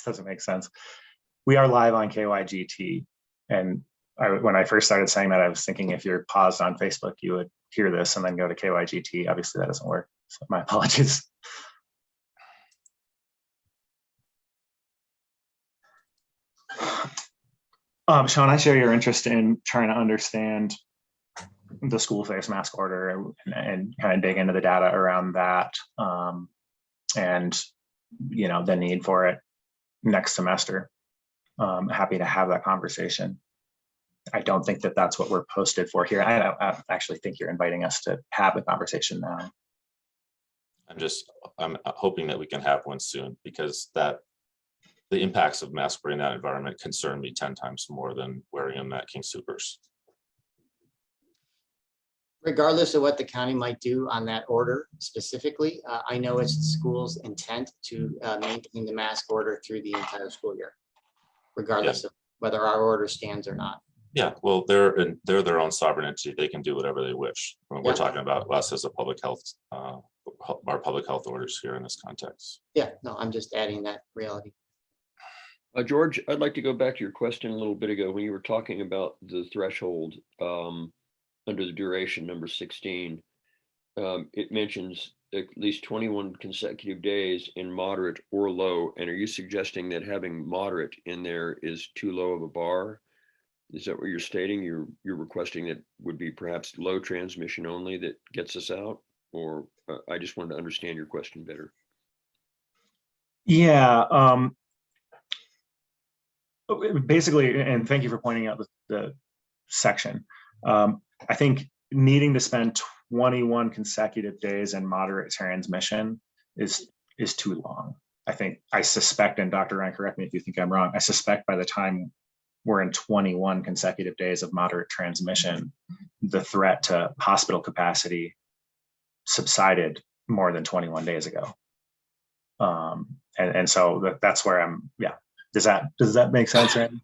doesn't make sense. We are live on KYGT. And when I first started saying that, I was thinking if you're paused on Facebook, you would hear this and then go to KYGT. Obviously, that doesn't work. So my apologies. Sean, I share your interest in trying to understand the school face mask order and kind of dig into the data around that, and the need for it next semester. Happy to have that conversation. I don't think that that's what we're posted for here. I actually think you're inviting us to have the conversation now. I'm hoping that we can have one soon, because the impacts of mask wearing in that environment concern me 10 times more than wearing them at King Soopers. Regardless of what the county might do on that order specifically, I know it's the school's intent to maintain the mask order through the entire school year, regardless of whether our order stands or not. Yeah, well, they're their own sovereign entity. They can do whatever they wish. When we're talking about us as a public health, our public health orders here in this context. Yeah, no, I'm just adding that reality. George, I'd like to go back to your question a little bit ago when you were talking about the threshold under the duration number 16. It mentions at least 21 consecutive days in moderate or low. And are you suggesting that having moderate in there is too low of a bar? Is that what you're stating? You're requesting that would be perhaps low transmission only that gets us out? Or I just wanted to understand your question better. Yeah. Basically, and thank you for pointing out the section. I think needing to spend 21 consecutive days in moderate transmission is too long. I suspect, and Dr. Ryan, correct me if you think I'm wrong, I suspect by the time we're in 21 consecutive days of moderate transmission, the threat to hospital capacity subsided more than 21 days ago. And so that's where I'm, yeah. Does that make sense, Randy?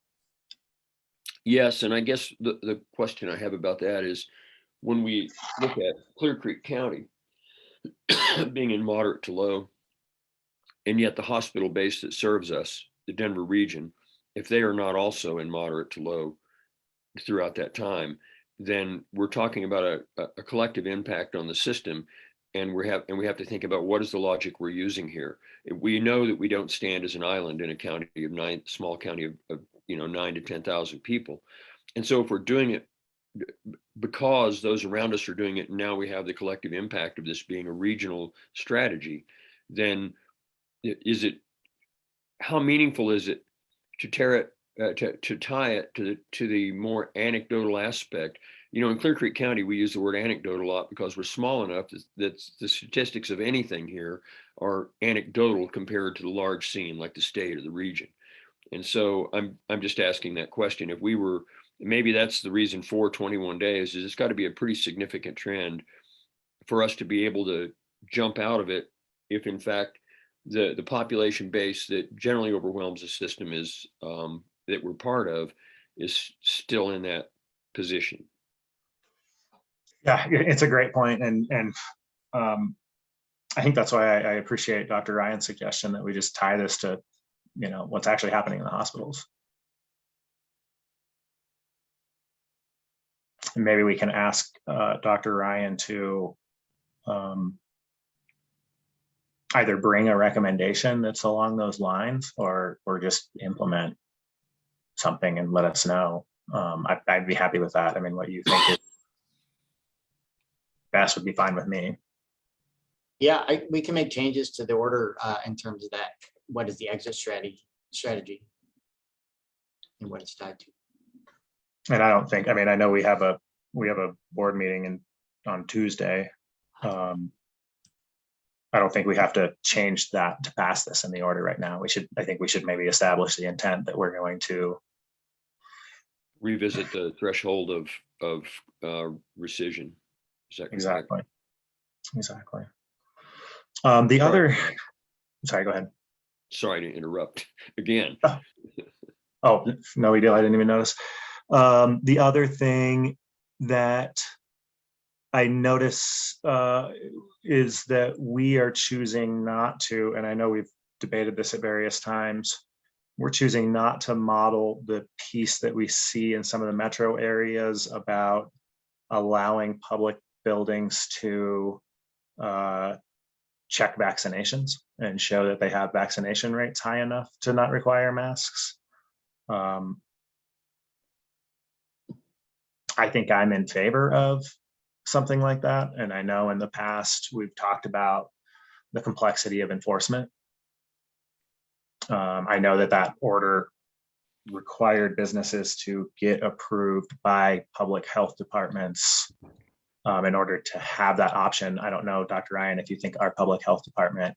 Yes, and I guess the question I have about that is when we look at Clear Creek County being in moderate to low, and yet the hospital base that serves us, the Denver region, if they are not also in moderate to low throughout that time, then we're talking about a collective impact on the system. And we have to think about what is the logic we're using here. We know that we don't stand as an island in a county of small county of 9 to 10,000 people. And so if we're doing it because those around us are doing it, and now we have the collective impact of this being a regional strategy, then how meaningful is it to tie it to the more anecdotal aspect? In Clear Creek County, we use the word anecdote a lot because we're small enough that the statistics of anything here are anecdotal compared to the large scene like the state or the region. And so I'm just asking that question. If we were, maybe that's the reason for 21 days, is it's got to be a pretty significant trend for us to be able to jump out of it if in fact the population base that generally overwhelms the system is that we're part of is still in that position. Yeah, it's a great point, and I think that's why I appreciate Dr. Ryan's suggestion that we just tie this to what's actually happening in the hospitals. And maybe we can ask Dr. Ryan to either bring a recommendation that's along those lines or just implement something and let us know. I'd be happy with that. I mean, what you think is best would be fine with me. Yeah, we can make changes to the order in terms of that. What is the exit strategy and what it's tied to. And I know we have a board meeting on Tuesday. I don't think we have to change that to pass this in the order right now. I think we should maybe establish the intent that we're going to revisit the threshold of rescission. Is that exactly? Exactly. The other, sorry, go ahead. Sorry to interrupt again. Oh, no big deal. I didn't even notice. The other thing that I notice is that we are choosing not to, and I know we've debated this at various times, we're choosing not to model the piece that we see in some of the metro areas about allowing public buildings to check vaccinations and show that they have vaccination rates high enough to not require masks. I think I'm in favor of something like that. And I know in the past we've talked about the complexity of enforcement. I know that order required businesses to get approved by public health departments in order to have that option. I don't know, Dr. Ryan, if you think our public health department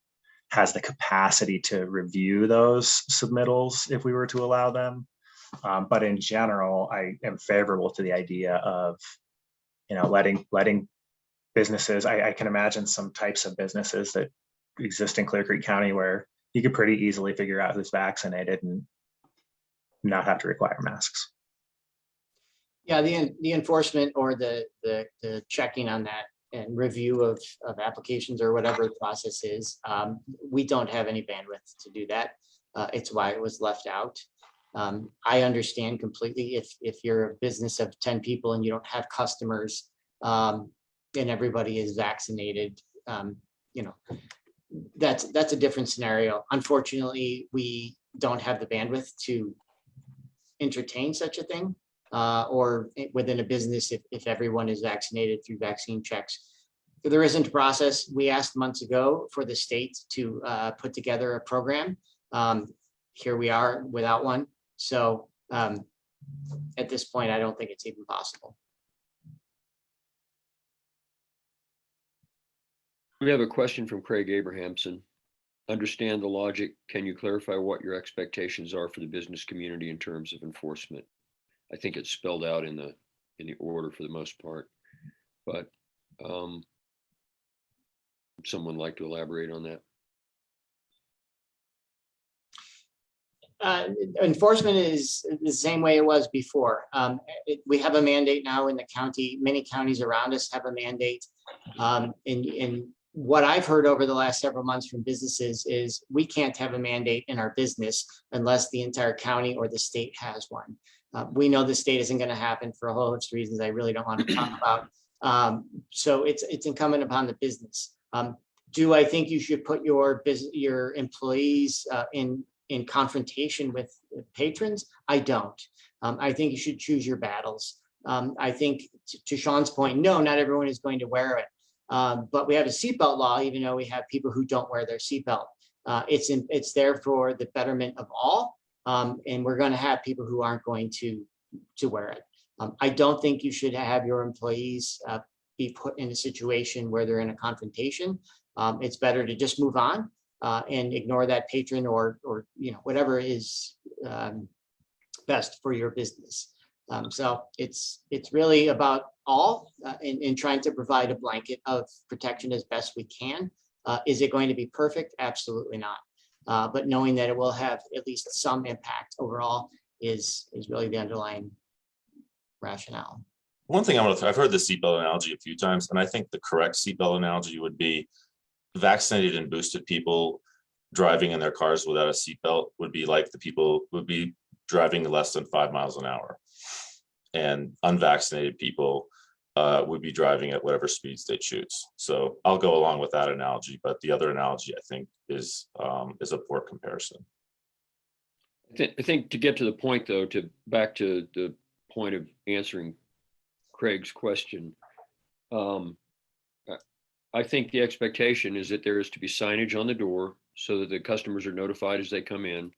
has the capacity to review those submittals if we were to allow them. But in general, I am favorable to the idea of, letting businesses, I can imagine some types of businesses that exist in Clear Creek County where you could pretty easily figure out who's vaccinated and not have to require masks. Yeah, the enforcement or the checking on that and review of applications or whatever the process is, we don't have any bandwidth to do that. It's why it was left out. I understand completely if you're a business of 10 people and you don't have customers and everybody is vaccinated, that's a different scenario. Unfortunately, we don't have the bandwidth to entertain such a thing, or within a business if everyone is vaccinated through vaccine checks. There isn't a process. We asked months ago for the state to put together a program. Here we are without one. So at this point, I don't think it's even possible. We have a question from Craig Abrahamson. Understand the logic. Can you clarify what your expectations are for the business community in terms of enforcement? I think it's spelled out in the order for the most part, but someone like to elaborate on that? Enforcement is the same way it was before. We have a mandate now in the county. Many counties around us have a mandate. And what I've heard over the last several months from businesses is we can't have a mandate in our business unless the entire county or the state has one. We know the state isn't going to happen for a whole host of reasons I really don't want to talk about. So it's incumbent upon the business. Do I think you should put your employees in confrontation with patrons? I don't. I think you should choose your battles. I think to Sean's point, no, not everyone is going to wear it. But we have a seatbelt law, even though we have people who don't wear their seatbelt. It's there for the betterment of all. And we're going to have people who aren't going to wear it. I don't think you should have your employees be put in a situation where they're in a confrontation. It's better to just move on and ignore that patron or whatever is best for your business. So it's really about all in trying to provide a blanket of protection as best we can. Is it going to be perfect? Absolutely not. But knowing that it will have at least some impact overall is really the underlying rationale. One thing I've heard the seatbelt analogy a few times, and I think the correct seatbelt analogy would be vaccinated and boosted people driving in their cars without a seatbelt would be like the people would be driving less than 5 miles an hour, and unvaccinated people would be driving at whatever speeds they choose. So I'll go along with that analogy, but the other analogy I think is a poor comparison. I think to get to the point, though, back to the point of answering Craig's question, I think the expectation is that there is to be signage on the door so that the customers are notified as they come in.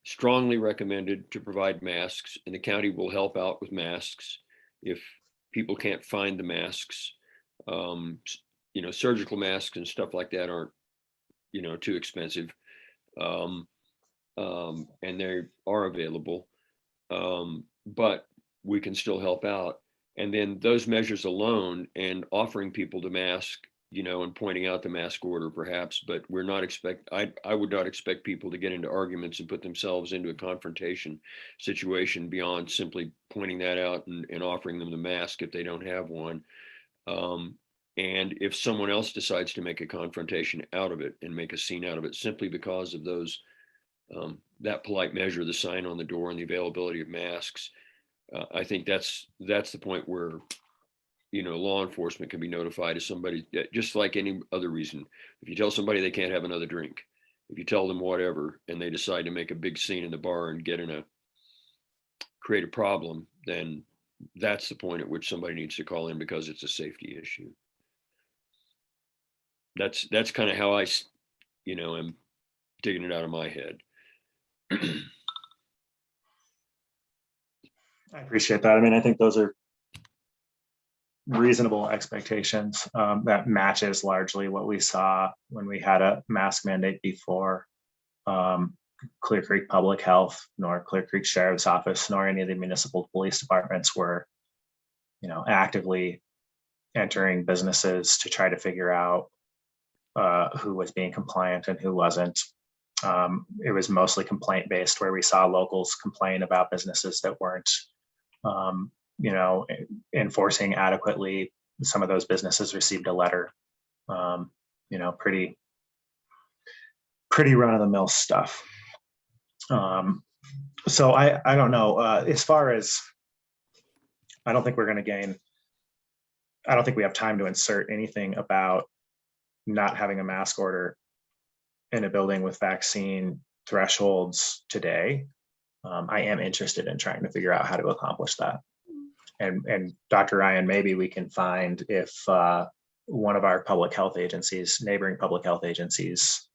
Strongly recommended to provide masks, and the county will help out with masks if people can't find the masks. Surgical masks and stuff like that aren't, too expensive, and they are available. But we can still help out. And then those measures alone and offering people to mask, and pointing out the mask order perhaps, but I would not expect people to get into arguments and put themselves into a confrontation situation beyond simply pointing that out and offering them the mask if they don't have one. And if someone else decides to make a confrontation out of it and make a scene out of it simply because of those that polite measure, the sign on the door and the availability of masks, I think that's the point where, law enforcement can be notified if somebody, just like any other reason. If you tell somebody they can't have another drink, if you tell them whatever, and they decide to make a big scene in the bar and create a problem, then that's the point at which somebody needs to call in because it's a safety issue. That's kind of how I, am digging it out of my head. I appreciate that. I mean, I think those are reasonable expectations. That matches largely what we saw when we had a mask mandate before. Clear Creek Public Health, nor Clear Creek Sheriff's Office, nor any of the municipal police departments were, actively entering businesses to try to figure out who was being compliant and who wasn't. It was mostly complaint based, where we saw locals complain about businesses that weren't, enforcing adequately. Some of those businesses received a letter, pretty run of the mill stuff. So I don't know. As far as, I don't think we're going to gain. I don't think we have time to insert anything about not having a mask order in a building with vaccine thresholds today. I am interested in trying to figure out how to accomplish that. And Dr. Ryan, maybe we can find if one of our public health agencies, neighboring public health agencies,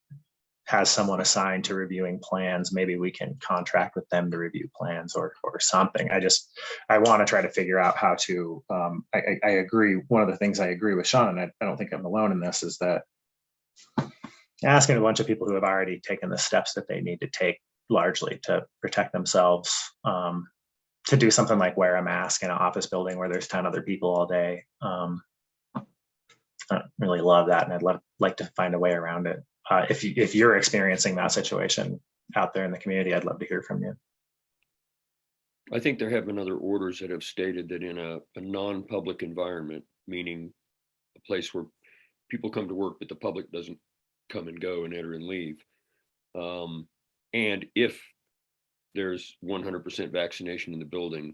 has someone assigned to reviewing plans. Maybe we can contract with them to review plans or something. I want to try to figure out how to, I agree. One of the things I agree with Sean, and I don't think I'm alone in this, is that asking a bunch of people who have already taken the steps that they need to take largely to protect themselves, to do something like wear a mask in an office building where there's 10 other people all day. I don't really love that, and I'd like to find a way around it. If you're experiencing that situation out there in the community, I'd love to hear from you. I think there have been other orders that have stated that in a non-public environment, meaning a place where people come to work, but the public doesn't come and go and enter and leave. And if there's 100% vaccination in the building,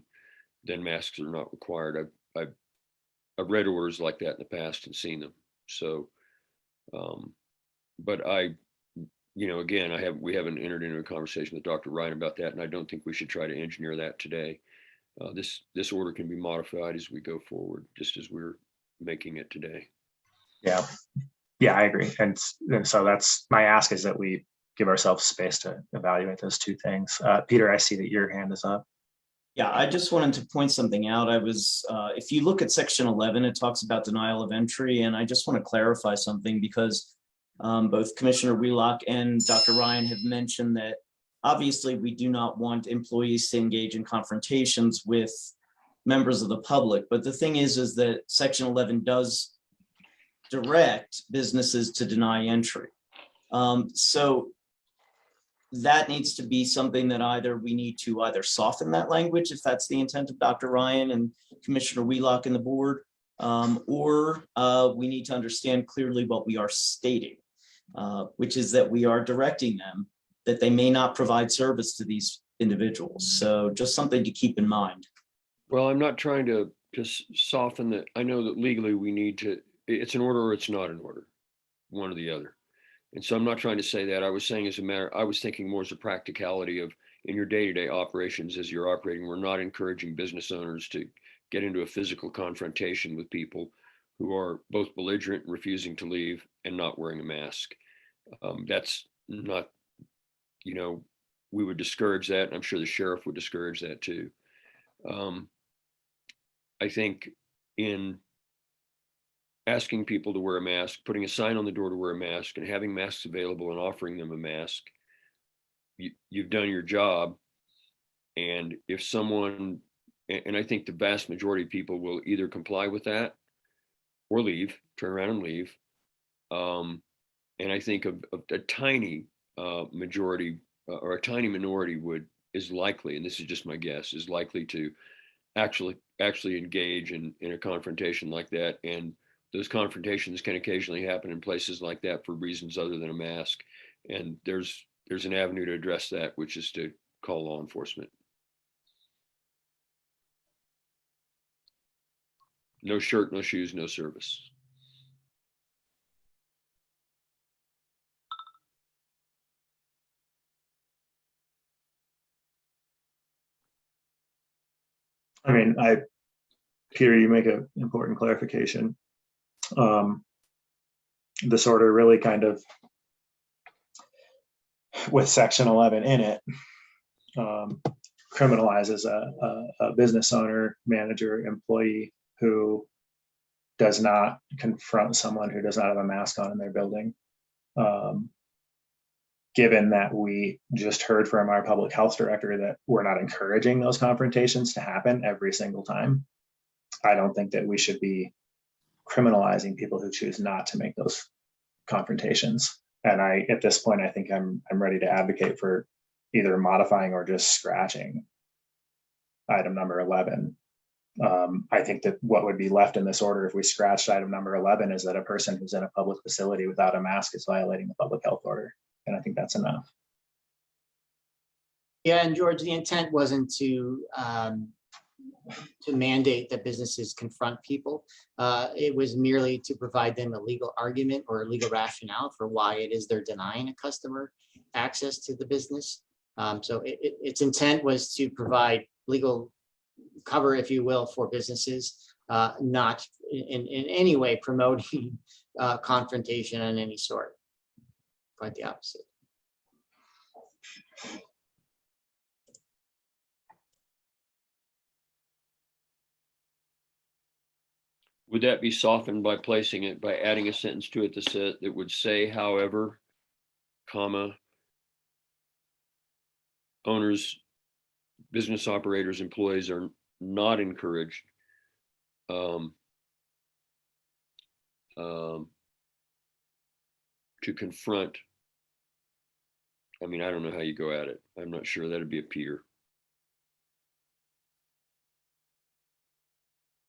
then masks are not required. I've read orders like that in the past and seen them. So, but again, we haven't entered into a conversation with Dr. Ryan about that, and I don't think we should try to engineer that today. This order can be modified as we go forward, just as we're making it today. Yeah, I agree. And so that's my ask, is that we give ourselves space to evaluate those two things. Peter, I see that your hand is up. Yeah, I just wanted to point something out. If you look at section 11, it talks about denial of entry, and I just want to clarify something, because both Commissioner Wheelock and Dr. Ryan have mentioned that obviously we do not want employees to engage in confrontations with members of the public. But the thing is that section 11 does direct businesses to deny entry. So that needs to be something that we need to soften that language, if that's the intent of Dr. Ryan and Commissioner Wheelock and the board, or we need to understand clearly what we are stating, which is that we are directing them that they may not provide service to these individuals. So just something to keep in mind. Well, I'm not trying to just soften that. I know that legally we need to, it's an order or it's not an order, one or the other. And so I'm not trying to say that. I was saying I was thinking more as a practicality of, in your day-to-day operations as you're operating, we're not encouraging business owners to get into a physical confrontation with people who are both belligerent, refusing to leave, and not wearing a mask. That's not, we would discourage that. And I'm sure the sheriff would discourage that too. I think in asking people to wear a mask, putting a sign on the door to wear a mask, and having masks available and offering them a mask, you've done your job. And if someone, and I think the vast majority of people will either comply with that or leave, turn around and leave. And I think a tiny majority or a tiny minority is likely, and this is just my guess, is likely to actually engage in a confrontation like that. And those confrontations can occasionally happen in places like that for reasons other than a mask. And there's there's an avenue to address that, which is to call law enforcement. No shirt, no shoes, no service. I mean, Peter, you make an important clarification. This order really kind of, with section 11 in it, criminalizes a business owner, manager, employee who does not confront someone who does not have a mask on in their building. Given that we just heard from our public health director that we're not encouraging those confrontations to happen every single time, I don't think that we should be criminalizing people who choose not to make those confrontations. And at this point, I think I'm ready to advocate for either modifying or just scratching item number 11. I think that what would be left in this order if we scratched item number 11 is that a person who's in a public facility without a mask is violating the public health order. And I think that's enough. Yeah, and George, the intent wasn't to mandate that businesses confront people. It was merely to provide them a legal argument or a legal rationale for why it is they're denying a customer access to the business. So its intent was to provide legal cover, if you will, for businesses, not in any way promoting confrontation in any sort. Quite the opposite. Would that be softened by placing it, by adding a sentence to it that would say, however, comma, owners, business operators, employees are not encouraged to confront. I mean, I don't know how you go at it. I'm not sure. That'd be a Peter.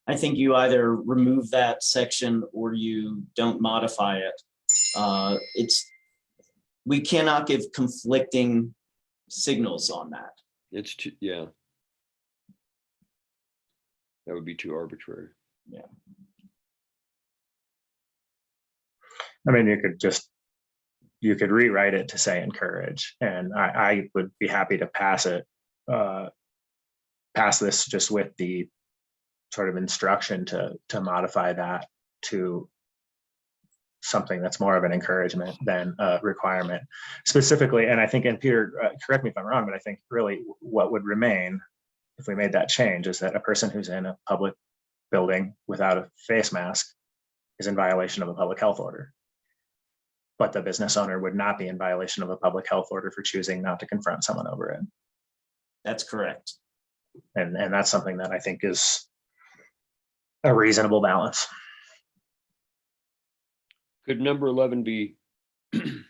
I think you either remove that section or you don't modify it. We cannot give conflicting signals on that. It's too, yeah. That would be too arbitrary. Yeah. I mean, you could rewrite it to say encourage, and I would be happy to pass this just with the sort of instruction to modify that to something that's more of an encouragement than a requirement specifically. And I think, and Peter, correct me if I'm wrong, but I think really what would remain if we made that change is that a person who's in a public building without a face mask is in violation of a public health order. But the business owner would not be in violation of a public health order for choosing not to confront someone over it. That's correct. And that's something that I think is a reasonable balance. Could number 11 be, do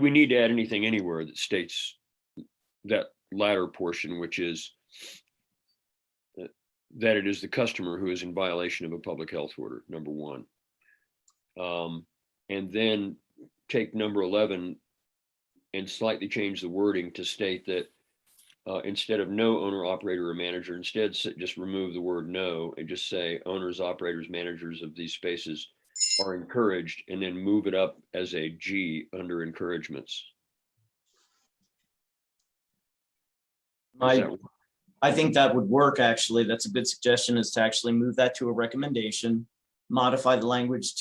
we need to add anything anywhere that states that latter portion, which is that it is the customer who is in violation of a public health order, number 1. And then take number 11 and slightly change the wording to state that instead of no owner, operator, or manager, instead just remove the word no and just say owners, operators, managers of these spaces are encouraged, and then move it up as a G under encouragements. I think that would work, actually. That's a good suggestion, is to actually move that to a recommendation, modify the language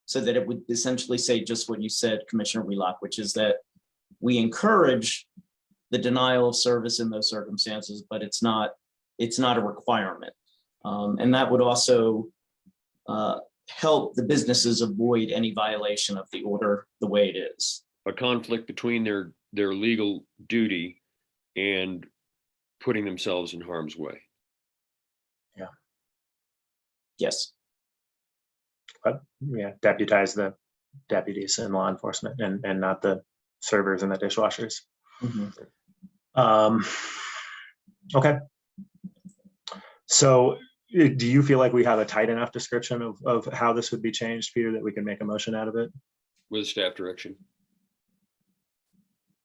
so that it would essentially say just what you said, Commissioner Wheelock, which is that we encourage the denial of service in those circumstances, but it's not a requirement. And that would also help the businesses avoid any violation of the order the way it is. A conflict between their legal duty and putting themselves in harm's way. Yeah. Yes. But yeah, deputize the deputies in law enforcement and not the servers and the dishwashers. Mm-hmm. Okay. So do you feel like we have a tight enough description of how this would be changed, Peter, that we can make a motion out of it? With staff direction.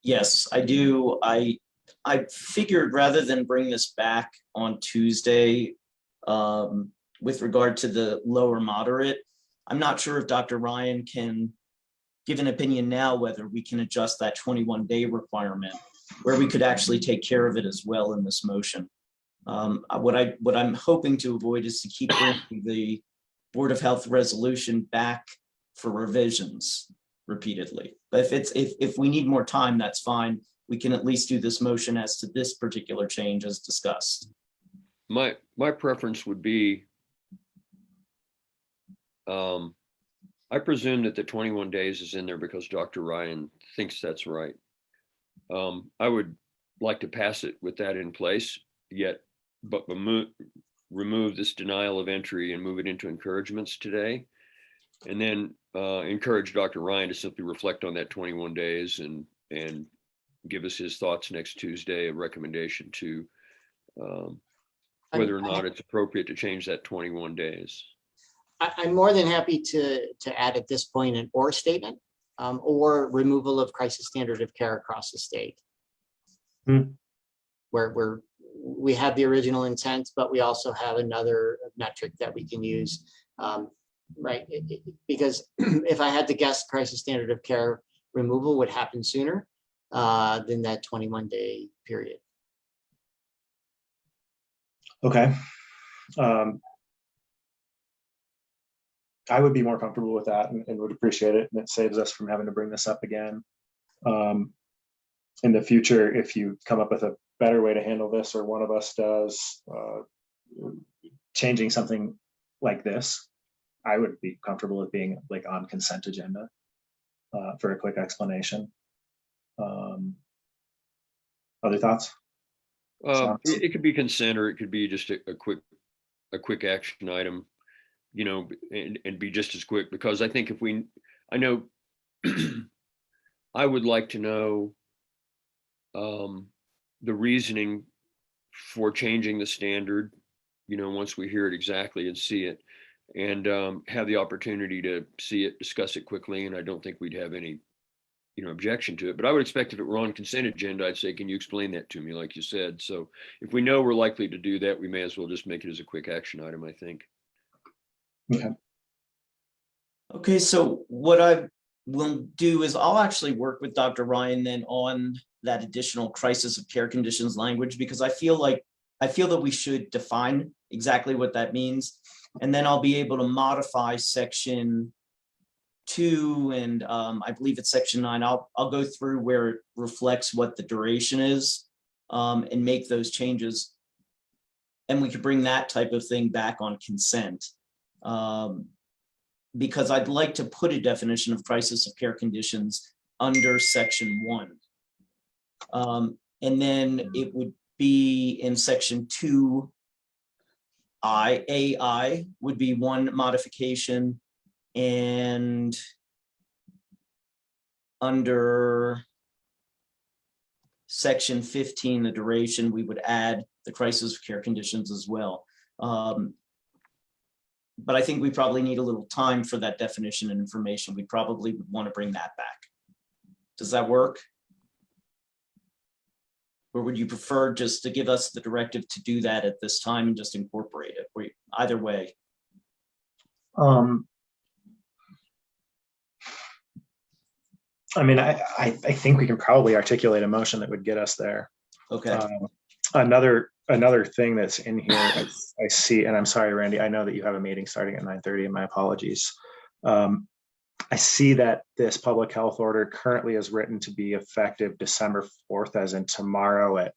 Yes, I do. I figured rather than bring this back on Tuesday, with regard to the lower moderate, I'm not sure if Dr. Ryan can give an opinion now whether we can adjust that 21-day requirement, where we could actually take care of it as well in this motion. What I'm hoping to avoid is to keep bringing the Board of Health resolution back for revisions repeatedly. But if we need more time, that's fine. We can at least do this motion as to this particular change as discussed. My preference would be, I presume that the 21 days is in there because Dr. Ryan thinks that's right. I would like to pass it with that in place, but remove this denial of entry and move it into encouragements today. And then encourage Dr. Ryan to simply reflect on that 21 days and give us his thoughts next Tuesday, a recommendation to whether or not it's appropriate to change that 21 days. I'm more than happy to add at this point an or statement or removal of crisis standard of care across the state. Where we have the original intent, but we also have another metric that we can use. Right, because if I had to guess, crisis standard of care removal would happen sooner than that 21-day period. Okay. I would be more comfortable with that and would appreciate it. And it saves us from having to bring this up again. In the future, if you come up with a better way to handle this, or one of us does, changing something like this, I would be comfortable with being like on consent agenda for a quick explanation. Other thoughts? It could be consent, or it could be just a quick action item, you know, and be just as quick, because I think I know I would like to know the reasoning for changing the standard, you know, once we hear it exactly and see it, and have the opportunity to see it, discuss it quickly. And I don't think we'd have any, you know, objection to it. But I would expect if it were on consent agenda, I'd say, can you explain that to me, like you said? So if we know we're likely to do that, we may as well just make it as a quick action item, I think. Okay. Okay, so what I will do is I'll actually work with Dr. Ryan then on that additional crisis of care conditions language, because I feel that we should define exactly what that means. And then I'll be able to modify section 2 and I believe it's section 9. I'll go through where it reflects what the duration is and make those changes. And we could bring that type of thing back on consent. Because I'd like to put a definition of crisis of care conditions under section 1. And then it would be in section 2, AI would be one modification, and under section 15, the duration, we would add the crisis of care conditions as well. But I think we probably need a little time for that definition and information. We probably would want to bring that back. Does that work? Or would you prefer just to give us the directive to do that at this time and just incorporate it? Either way. I mean, I think we can probably articulate a motion that would get us there. Okay. Another thing that's in here, I see, and I'm sorry, Randy, I know that you have a meeting starting at 9:30, and my apologies. I see that this public health order currently is written to be effective December 4th, as in tomorrow at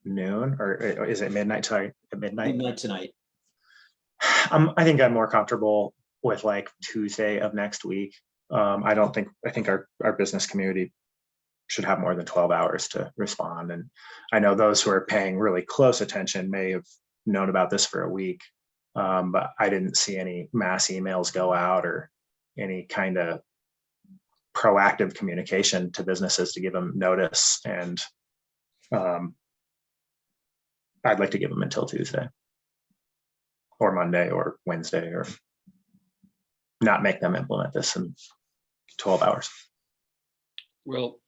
noon, or is it midnight? Sorry, at midnight? Midnight tonight. I think I'm more comfortable with like Tuesday of next week. I think our business community should have more than 12 hours to respond. And I know those who are paying really close attention may have known about this for a week, but I didn't see any mass emails go out or any kind of proactive communication to businesses to give them notice. And I'd like to give them until Tuesday or Monday or Wednesday, or not make them implement this in 12 hours. Well,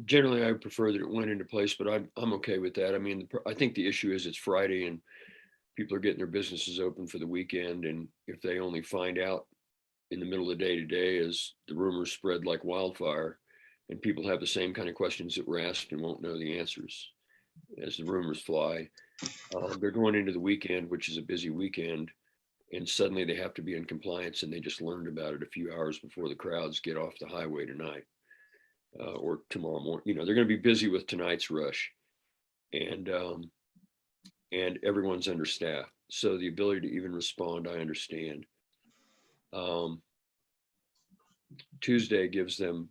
Generally, I prefer that it went into place, but I'm okay with that. I mean, I think the issue is it's Friday and people are getting their businesses open for the weekend. And if they only find out in the middle of the day today as the rumors spread like wildfire and people have the same kind of questions that were asked and won't know the answers as the rumors fly, they're going into the weekend, which is a busy weekend, and suddenly they have to be in compliance, and they just learned about it a few hours before the crowds get off the highway tonight or tomorrow morning. You know, they're going to be busy with tonight's rush, and everyone's understaffed. So the ability to even respond, I understand. Tuesday gives them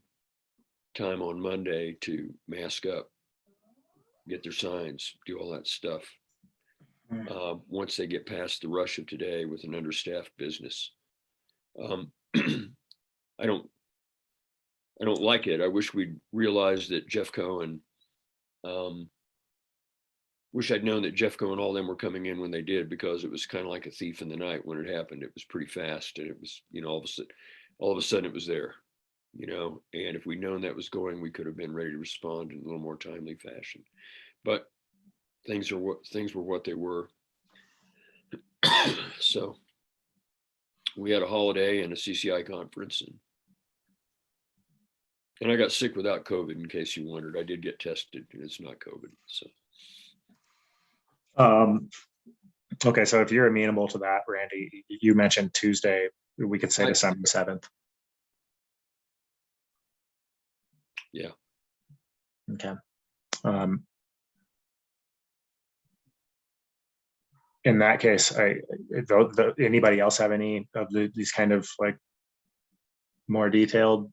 time on Monday to mask up, get their signs, do all that stuff. Once they get past the rush of today with an understaffed business. I don't like it. I wish we'd realized that Jeffco and wish I'd known that Jeffco and all them were coming in when they did, because it was kind of like a thief in the night when it happened. It was pretty fast, and it was, you know, all of a sudden it was there, you know, and if we'd known that was going, we could have been ready to respond in a little more timely fashion. But things were what they were. So we had a holiday and a CCI conference, and I got sick without COVID, in case you wondered. I did get tested, and it's not COVID. So okay, so if you're amenable to that, Randy, you mentioned Tuesday, we could say December 7th. Yeah. Okay. In that case, anybody else have any of these kind of like more detailed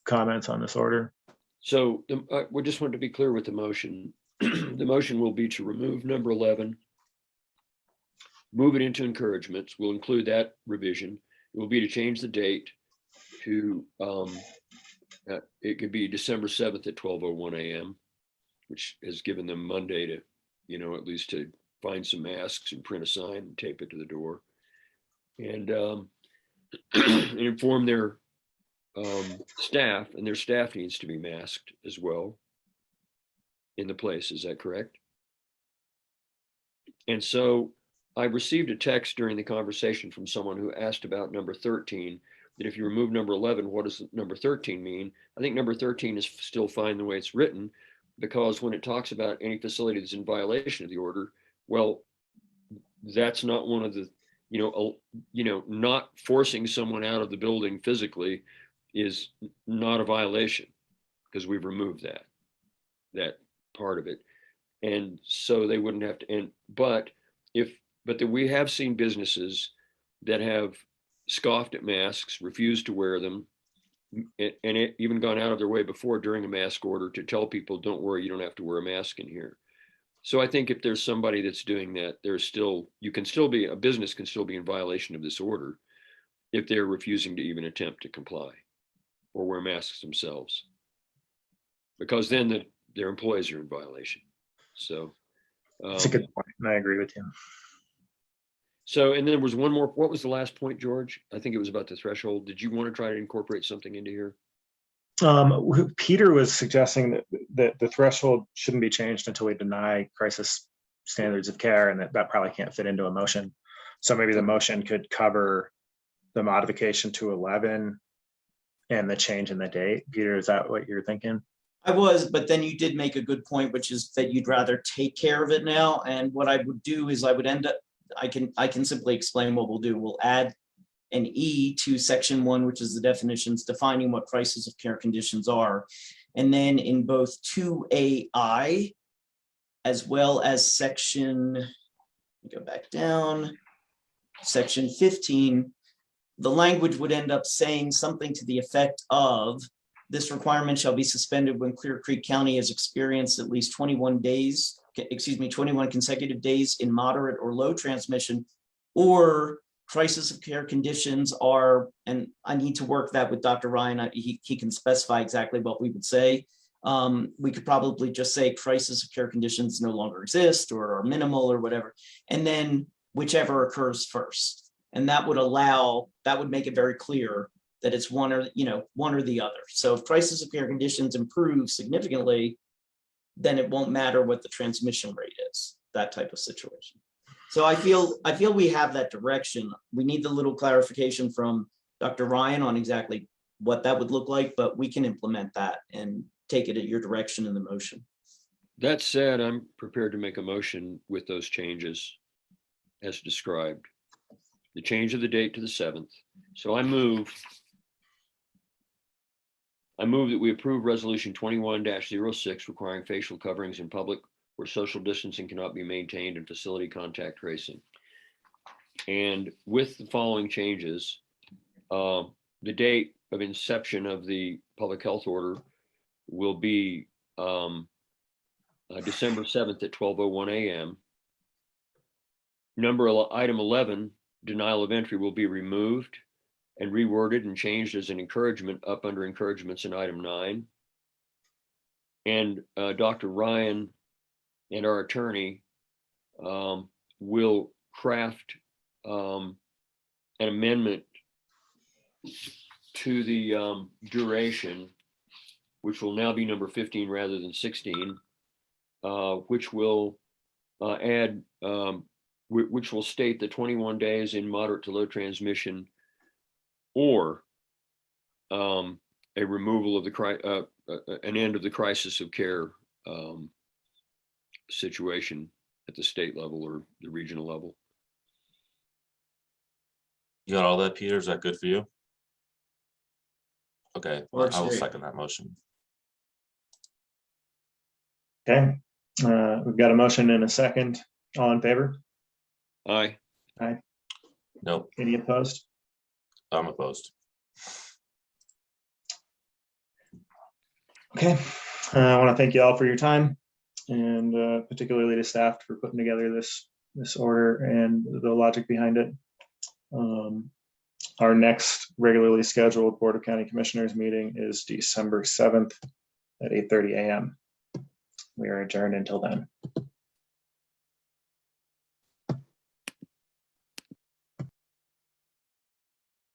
comments on this order? So we just want to be clear with the motion. The motion will be to remove number 11, move it into encouragements. We'll include that revision. It will be to change the date to, it could be December 7th at 12:01 a.m., which has given them Monday to, you know, at least to find some masks and print a sign and tape it to the door, and inform their staff, and their staff needs to be masked as well in the place. Is that correct? And so I received a text during the conversation from someone who asked about number 13, that if you remove number 11, what does number 13 mean? I think number 13 is still fine the way it's written, because when it talks about any facility that's in violation of the order, well, that's not one of the, not forcing someone out of the building physically is not a violation, because we've removed that part of it. And so they wouldn't have to, but we have seen businesses that have scoffed at masks, refused to wear them, and even gone out of their way before during a mask order to tell people, don't worry, you don't have to wear a mask in here. So I think if there's somebody that's doing that, a business can still be in violation of this order if they're refusing to even attempt to comply or wear masks themselves, because then their employees are in violation. So that's a good point, and I agree with you. So, and then there was one more. What was the last point, George? I think it was about the threshold. Did you want to try to incorporate something into here? Peter was suggesting that the threshold shouldn't be changed until we deny crisis standards of care, and that probably can't fit into a motion. So maybe the motion could cover the modification to 11 and the change in the date. Peter, is that what you're thinking? I was, but then you did make a good point, which is that you'd rather take care of it now. And what I would do is I would end up, I can simply explain what we'll do. We'll add an E to section 1, which is the definitions defining what crisis of care conditions are. And then in both 2AI, as well as section, go back down, section 15, the language would end up saying something to the effect of, this requirement shall be suspended when Clear Creek County has experienced at least 21 consecutive days in moderate or low transmission, or crisis of care conditions are, and I need to work that with Dr. Ryan, he can specify exactly what we would say. We could probably just say crisis of care conditions no longer exist or are minimal or whatever, and then whichever occurs first. And that would make it very clear that it's one or the other. So if crisis of care conditions improve significantly, then it won't matter what the transmission rate is, that type of situation. So I feel we have that direction. We need the little clarification from Dr. Ryan on exactly what that would look like, but we can implement that and take it at your direction in the motion. That said, I'm prepared to make a motion with those changes as described. The change of the date to the 7th. So I move that we approve resolution 21-06 requiring facial coverings in public where social distancing cannot be maintained and facility contact tracing. And with the following changes, the date of inception of the public health order will be December 7th at 12:01 a.m. Item 11, denial of entry, will be removed and reworded and changed as an encouragement up under encouragements in item 9. And Dr. Ryan and our attorney will craft an amendment to the duration, which will now be number 15 rather than 16, which will add, which will state the 21 days in moderate to low transmission, or a removal of the an end of the crisis of care situation at the state level or the regional level. You got all that, Peter? Is that good for you? Okay, Works I will great. second that motion. Okay, we've got a motion and a second. All in favor? Aye. Nope, Any opposed? I'm opposed. Okay, I want to thank you all for your time, and particularly to staff for putting together this order and the logic behind it. Our next regularly scheduled Board of County Commissioners meeting is December 7th at 8:30 a.m. We are adjourned until then.